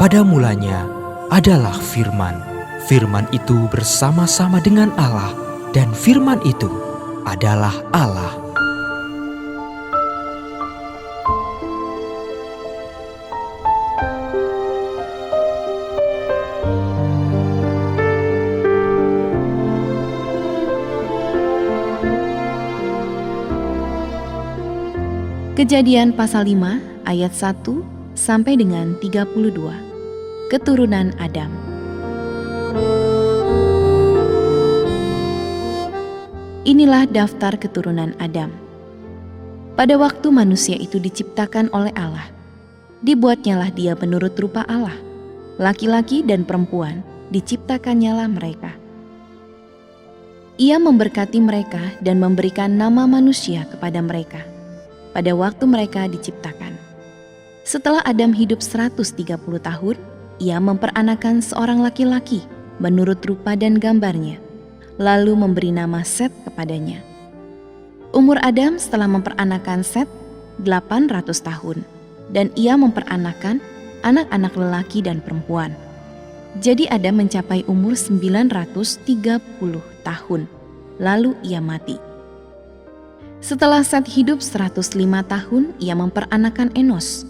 Pada mulanya adalah Firman. Firman itu bersama-sama dengan Allah, dan Firman itu adalah Allah. Kejadian pasal 5 ayat 1 sampai dengan 32. Keturunan Adam. Inilah daftar keturunan Adam. Pada waktu manusia itu diciptakan oleh Allah, dibuatnyalah dia menurut rupa Allah. Laki-laki dan perempuan diciptakannyalah mereka. Ia memberkati mereka dan memberikan nama manusia kepada mereka pada waktu mereka diciptakan. Setelah Adam hidup 130 tahun, ia memperanakan seorang laki-laki menurut rupa dan gambarnya, lalu memberi nama Set kepadanya. Umur Adam setelah memperanakan Set 800 tahun, dan ia memperanakan anak-anak lelaki dan perempuan. Jadi Adam mencapai umur 930 tahun, lalu ia mati. Setelah Set hidup 105 tahun, ia memperanakan Enos.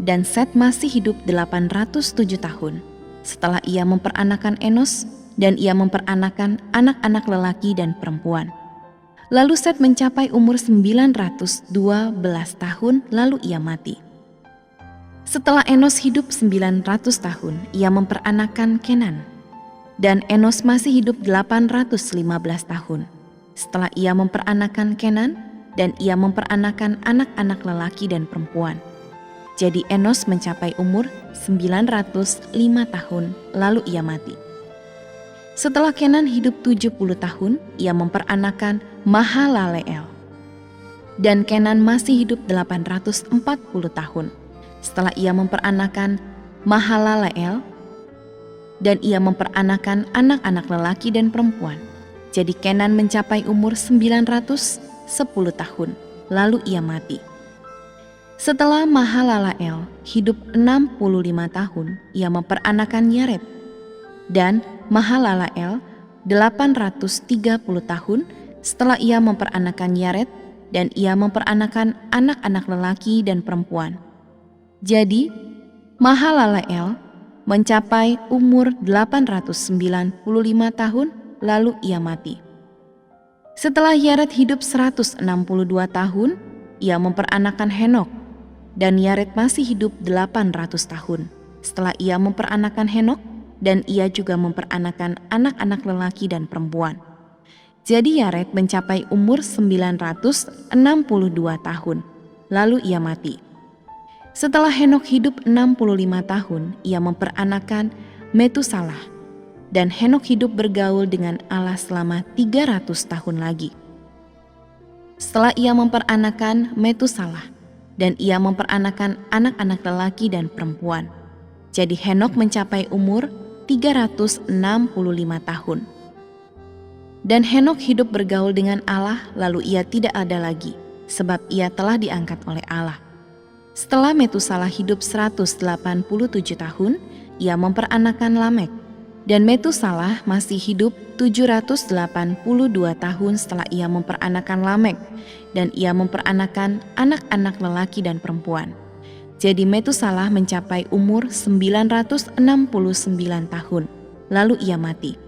Dan Set masih hidup 807 tahun. Setelah ia memperanakan Enos, dan ia memperanakan anak-anak lelaki dan perempuan. Lalu Set mencapai umur 912 tahun, lalu ia mati. Setelah Enos hidup 900 tahun, ia memperanakan Kenan. Dan Enos masih hidup 815 tahun. Setelah ia memperanakan Kenan, dan ia memperanakan anak-anak lelaki dan perempuan. Jadi Enos mencapai umur 905 tahun, lalu ia mati. Setelah Kenan hidup 70 tahun, ia memperanakan Mahalaleel. Dan Kenan masih hidup 840 tahun. Setelah ia memperanakan Mahalaleel, dan ia memperanakan anak-anak lelaki dan perempuan. Jadi Kenan mencapai umur 910 tahun, lalu ia mati. Setelah Mahalaleel hidup 65 tahun, ia memperanakan Yared. Dan Mahalaleel 830 tahun setelah ia memperanakan Yared, dan ia memperanakan anak-anak lelaki dan perempuan. Jadi Mahalaleel mencapai umur 895 tahun, lalu ia mati. Setelah Yared hidup 162 tahun, ia memperanakan Henok, dan Yared masih hidup 800 tahun. Setelah ia memperanakan Henok, dan ia juga memperanakan anak-anak lelaki dan perempuan. Jadi Yared mencapai umur 962 tahun, lalu ia mati. Setelah Henok hidup 65 tahun, ia memperanakan Metusalah. Dan Henok hidup bergaul dengan Allah selama 300 tahun lagi. Setelah ia memperanakan Metusalah, dan ia memperanakan anak-anak lelaki dan perempuan. Jadi Henok mencapai umur 365 tahun. Dan Henok hidup bergaul dengan Allah, lalu ia tidak ada lagi, sebab ia telah diangkat oleh Allah. Setelah Metusalah hidup 187 tahun, ia memperanakan Lamek. Dan Metusalah masih hidup 782 tahun setelah ia memperanakan Lamek, dan ia memperanakan anak-anak lelaki dan perempuan. Jadi Metusalah mencapai umur 969 tahun, lalu ia mati.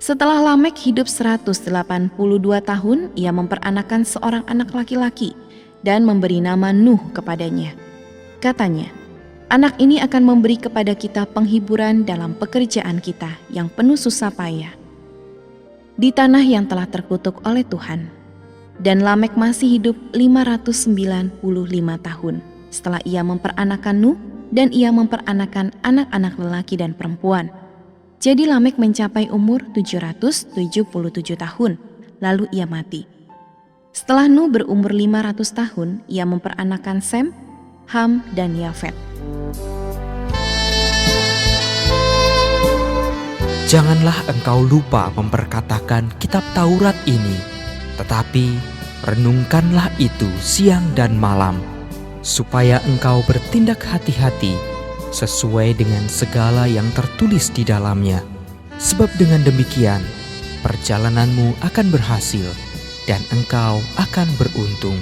Setelah Lamek hidup 182 tahun, ia memperanakan seorang anak laki-laki dan memberi nama Nuh kepadanya. Katanya, anak ini akan memberi kepada kita penghiburan dalam pekerjaan kita yang penuh susah payah di tanah yang telah terkutuk oleh Tuhan. Dan Lamek masih hidup 595 tahun setelah ia memperanakan Nuh, dan ia memperanakan anak-anak lelaki dan perempuan. Jadi Lamek mencapai umur 777 tahun, lalu ia mati. Setelah Nuh berumur 500 tahun, ia memperanakan Sem, Ham, dan Yafet. Janganlah engkau lupa memperkatakan kitab Taurat ini, tetapi renungkanlah itu siang dan malam, supaya engkau bertindak hati-hati sesuai dengan segala yang tertulis di dalamnya. Sebab dengan demikian, perjalananmu akan berhasil dan engkau akan beruntung.